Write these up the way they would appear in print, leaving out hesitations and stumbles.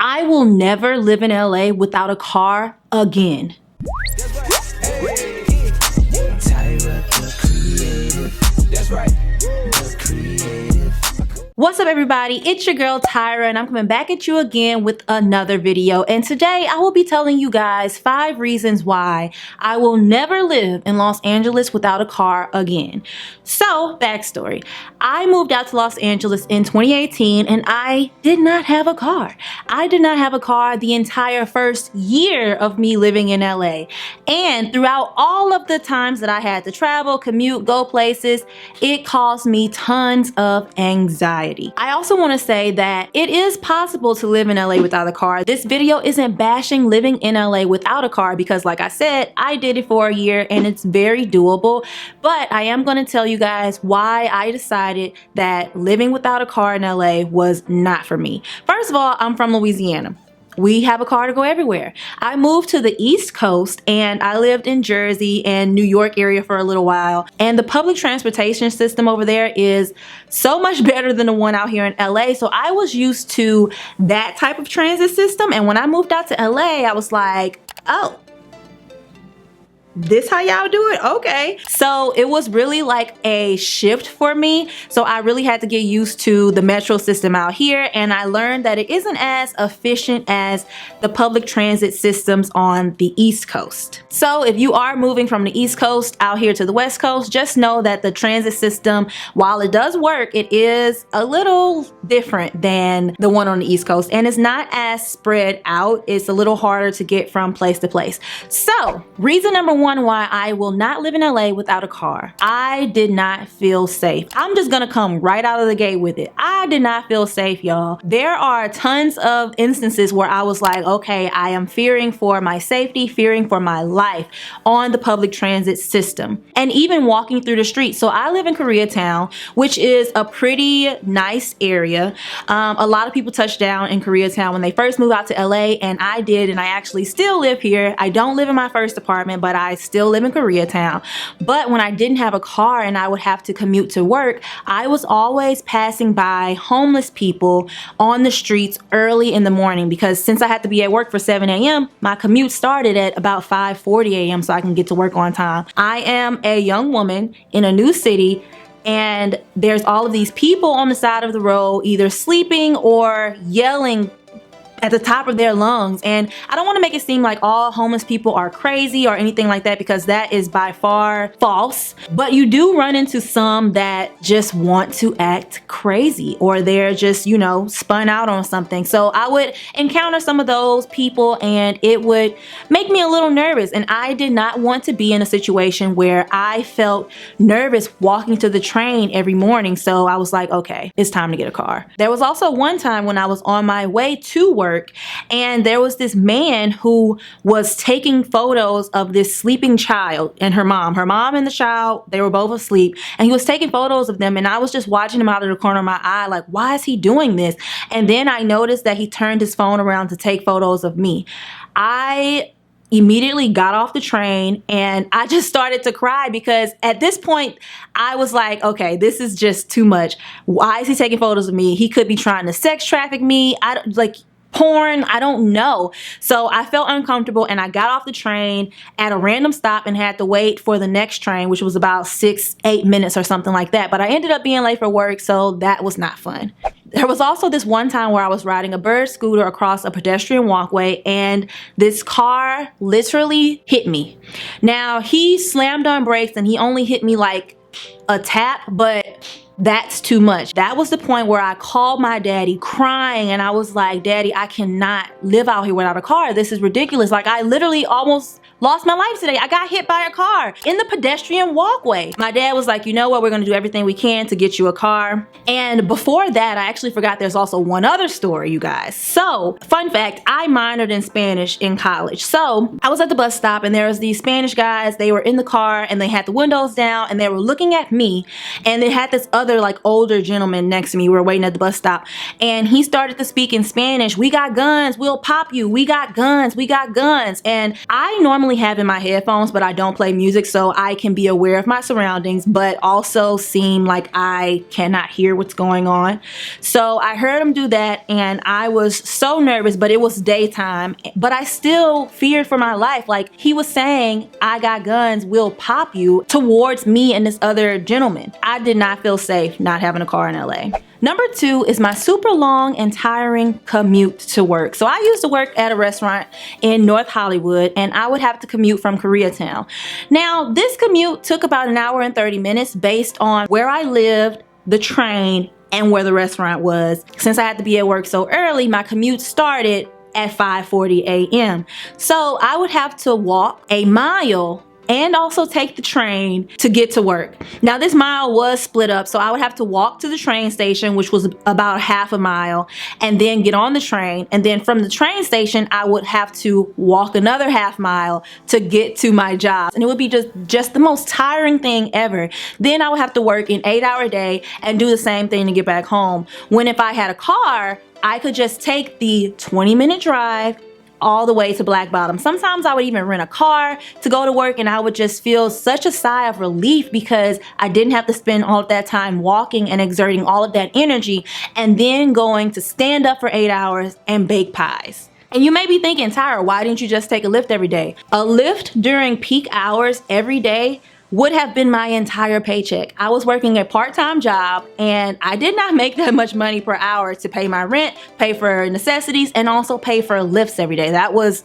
I will never live in LA without a car again. Tyra, the creative. That's right. The creative. What's up, everybody? It's your girl Tyra, and I'm coming back at you again with another video. And today I will be telling you guys 5 reasons why I will never live in Los Angeles without a car again. So, backstory. I moved out to Los Angeles in 2018 and I did not have a car. I did not have a car the entire first year of me living in LA. And throughout all of the times that I had to travel, commute, go places, it caused me tons of anxiety. I also want to say that it is possible to live in LA without a car. This video isn't bashing living in LA without a car because, like I said, I did it for a year and it's very doable. But I am going to tell you guys why I decided that living without a car in LA was not for me. First of all, I'm from Louisiana. We have a car to go everywhere. I moved to the East Coast and I lived in Jersey and New York area for a little while. And the public transportation system over there is so much better than the one out here in LA. So I was used to that type of transit system. And when I moved out to LA, I was like, oh, this how y'all do it? Okay. So it was really like a shift for me. So I really had to get used to the metro system out here, and I learned that it isn't as efficient as the public transit systems on the East Coast. So if you are moving from the East Coast out here to the West Coast, just know that the transit system, while it does work, it is a little different than the one on the East Coast, and it's not as spread out. It's a little harder to get from place to place. So reason number one why I will not live in LA without a car. I did not feel safe. I'm just gonna come right out of the gate with it. I did not feel safe, y'all. There are tons of instances where I was like, okay, I am fearing for my safety, fearing for my life on the public transit system, and even walking through the streets. So I live in Koreatown, which is a pretty nice area. A lot of people touch down in Koreatown when they first move out to LA, and I did, and I actually still live here. I don't live in my first apartment, but I still live in Koreatown. But when I didn't have a car and I would have to commute to work, I was always passing by homeless people on the streets early in the morning, because since I had to be at work for 7 a.m., my commute started at about 5:40 a.m. so I can get to work on time. I am a young woman in a new city, and there's all of these people on the side of the road either sleeping or yelling at the top of their lungs. And I don't want to make it seem like all homeless people are crazy or anything like that, because that is by far false. But you do run into some that just want to act crazy, or they're just, you know, spun out on something. So I would encounter some of those people and it would make me a little nervous. And I did not want to be in a situation where I felt nervous walking to the train every morning. So I was like, okay, it's time to get a car. There was also one time when I was on my way to work, and there was this man who was taking photos of this sleeping child and her mom. Her mom and the child, they were both asleep, and he was taking photos of them, and I was just watching him out of the corner of my eye like, why is he doing this? And then I noticed that he turned his phone around to take photos of me. I immediately got off the train and I just started to cry, because at this point I was like, okay, this is just too much. Why is he taking photos of me? He could be trying to sex traffic me. I don't, like, porn, I don't know. So I felt uncomfortable and I got off the train at a random stop and had to wait for the next train, which was about 6-8 minutes or something like that. But I ended up being late for work, so that was not fun. There was also this one time where I was riding a bird scooter across a pedestrian walkway and this car literally hit me. Now, he slammed on brakes and he only hit me like a tap, but that's too much. That was the point where I called my daddy crying and I was like, Daddy, I cannot live out here without a car. This is ridiculous. Like, I literally almost lost my life today. I got hit by a car in the pedestrian walkway. My dad was like, you know what, we're gonna do everything we can to get you a car. And before that, I actually forgot there's also one other story, you guys. So, fun fact, I minored in Spanish in college. So, I was at the bus stop and there was these Spanish guys, they were in the car and they had the windows down and they were looking at me, and they had this other other like older gentleman next to me. We were waiting at the bus stop, and he started to speak in Spanish. "We got guns, we'll pop you. We got guns, we got guns." And I normally have in my headphones, but I don't play music, so I can be aware of my surroundings, but also seem like I cannot hear what's going on. So I heard him do that, and I was so nervous, but it was daytime, but I still feared for my life. Like, he was saying, "I got guns, we'll pop you," towards me and this other gentleman. I did not feel safe not having a car in LA. Number 2 is my super long and tiring commute to work. So I used to work at a restaurant in North Hollywood, and I would have to commute from Koreatown. Now, this commute took about an hour and 30 minutes based on where I lived, the train, and where the restaurant was. Since I had to be at work so early, my commute started at 5:40 a.m. So I would have to walk a mile and also take the train to get to work. Now, this mile was split up, so I would have to walk to the train station, which was about half a mile, and then get on the train. And then from the train station, I would have to walk another half mile to get to my job. And it would be just the most tiring thing ever. Then I would have to work an 8-hour day and do the same thing to get back home. When if I had a car, I could just take the 20-minute drive all the way to Black Bottom. Sometimes I would even rent a car to go to work, and I would just feel such a sigh of relief because I didn't have to spend all of that time walking and exerting all of that energy and then going to stand up for 8 hours and bake pies. And you may be thinking, "Tyra, why didn't you just take a Lyft every day?" A Lyft during peak hours every day would have been my entire paycheck. I was working a part-time job, and I did not make that much money per hour to pay my rent, pay for necessities, and also pay for Lyfts every day. That was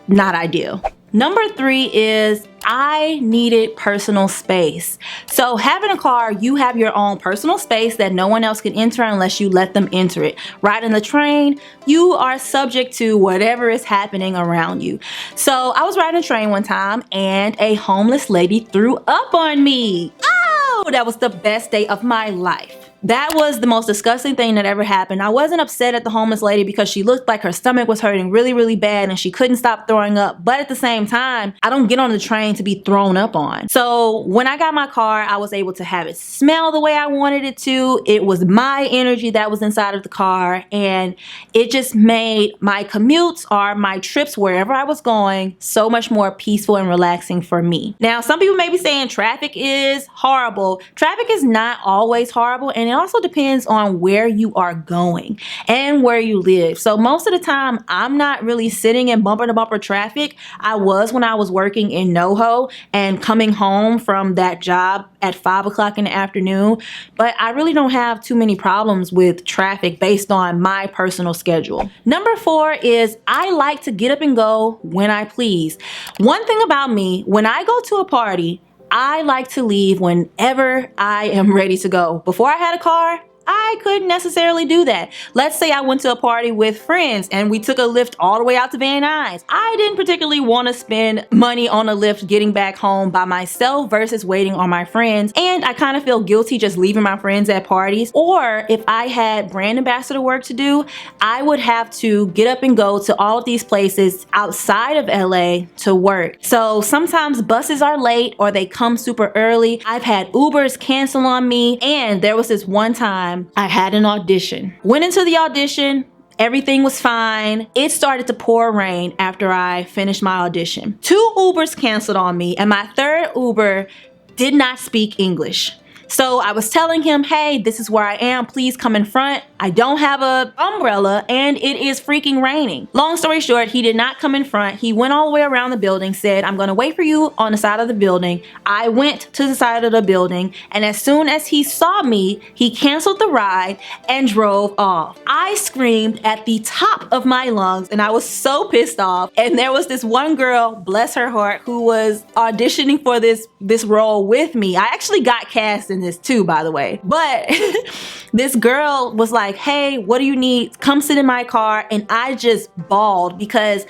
not ideal. Number 3 is I needed personal space. So having a car, you have your own personal space that no one else can enter unless you let them enter it. Riding the train, you are subject to whatever is happening around you. So I was riding a train one time, and a homeless lady threw up on me. Oh, that was the best day of my life. That was the most disgusting thing that ever happened. I wasn't upset at the homeless lady because she looked like her stomach was hurting really, really bad and she couldn't stop throwing up. But at the same time, I don't get on the train to be thrown up on. So when I got my car, I was able to have it smell the way I wanted it to. It was my energy that was inside of the car, and it just made my commutes or my trips wherever I was going so much more peaceful and relaxing for me. Now, some people may be saying traffic is horrible. Traffic is not always horrible, and it also depends on where you are going and where you live. So most of the time, I'm not really sitting in bumper to bumper traffic. I was when I was working in NoHo and coming home from that job at 5 o'clock in the afternoon, but I really don't have too many problems with traffic based on my personal schedule. Number 4 is I like to get up and go when I please. One thing about me, when I go to a party, I like to leave whenever I am ready to go. Before I had a car, I couldn't necessarily do that. Let's say I went to a party with friends and we took a Lyft all the way out to Van Nuys. I didn't particularly want to spend money on a Lyft getting back home by myself versus waiting on my friends. And I kind of feel guilty just leaving my friends at parties. Or if I had brand ambassador work to do, I would have to get up and go to all of these places outside of LA to work. So sometimes buses are late or they come super early. I've had Ubers cancel on me, and there was this one time I had an audition. Went into the audition, everything was fine. It started to pour rain after I finished my audition. 2 Ubers canceled on me, and my third Uber did not speak English. So I was telling him, "Hey, this is where I am. Please come in front. I don't have an umbrella and it is freaking raining." Long story short, he did not come in front. He went all the way around the building, said, "I'm gonna wait for you on the side of the building." I went to the side of the building, and as soon as he saw me, he canceled the ride and drove off. I screamed at the top of my lungs, and I was so pissed off. And there was this one girl, bless her heart, who was auditioning for this role with me. I actually got cast in this too, by the way. But this girl was like, "Hey, what do you need? Come sit in my car." And I just bawled because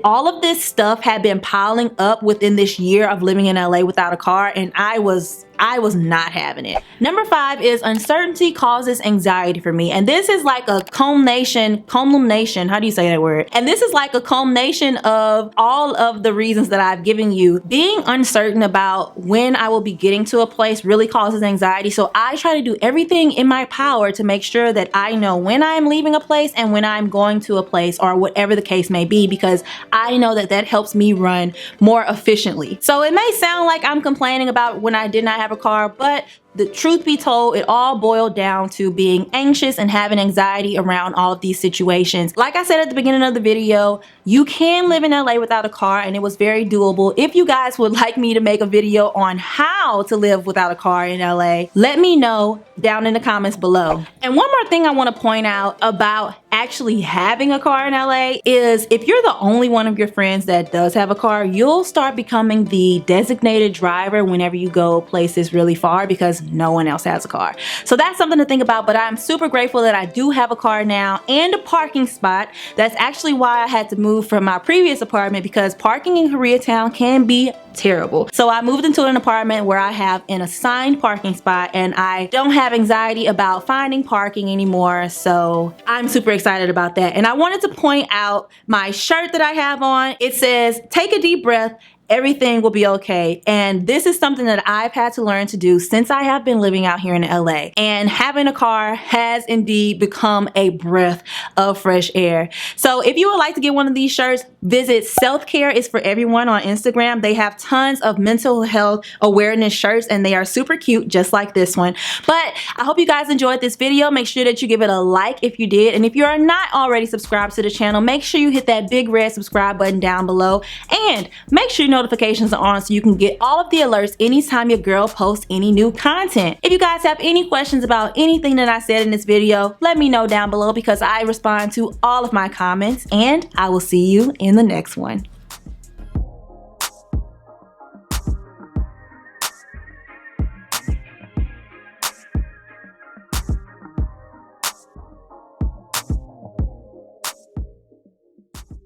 all of this stuff had been piling up within this year of living in LA without a car, and I was I was not having it. Number 5 is uncertainty causes anxiety for me. And this is like a culmination, how do you say that word? And this is like a culmination of all of the reasons that I've given you. Being uncertain about when I will be getting to a place really causes anxiety. So I try to do everything in my power to make sure that I know when I'm leaving a place and when I'm going to a place, or whatever the case may be, because I know that that helps me run more efficiently. So it may sound like I'm complaining about when I did not have a car, but the truth be told, it all boiled down to being anxious and having anxiety around all of these situations. Like I said at the beginning of the video, you can live in LA without a car, and it was very doable. If you guys would like me to make a video on how to live without a car in LA, let me know down in the comments below. And one more thing I want to point out about actually having a car in LA is if you're the only one of your friends that does have a car, you'll start becoming the designated driver whenever you go places really far because no one else has a car. So that's something to think about, but I'm super grateful that I do have a car now and a parking spot. That's actually why I had to move from my previous apartment, because parking in Koreatown can be terrible. So I moved into an apartment where I have an assigned parking spot, and I don't have anxiety about finding parking anymore. So I'm super excited about that. And I wanted to point out my shirt that I have on. It says, "Take a deep breath. Everything will be okay." And this is something that I've had to learn to do since I have been living out here in LA. And having a car has indeed become a breath of fresh air. So if you would like to get one of these shirts, visit Self Care is for Everyone on Instagram. They have tons of mental health awareness shirts, and they are super cute, just like this one. But I hope you guys enjoyed this video. Make sure that you give it a like if you did. And if you are not already subscribed to the channel, make sure you hit that big red subscribe button down below. And make sure notifications are on so you can get all of the alerts anytime your girl posts any new content. If you guys have any questions about anything that I said in this video, let me know down below because I respond to all of my comments, and I will see you in the next one.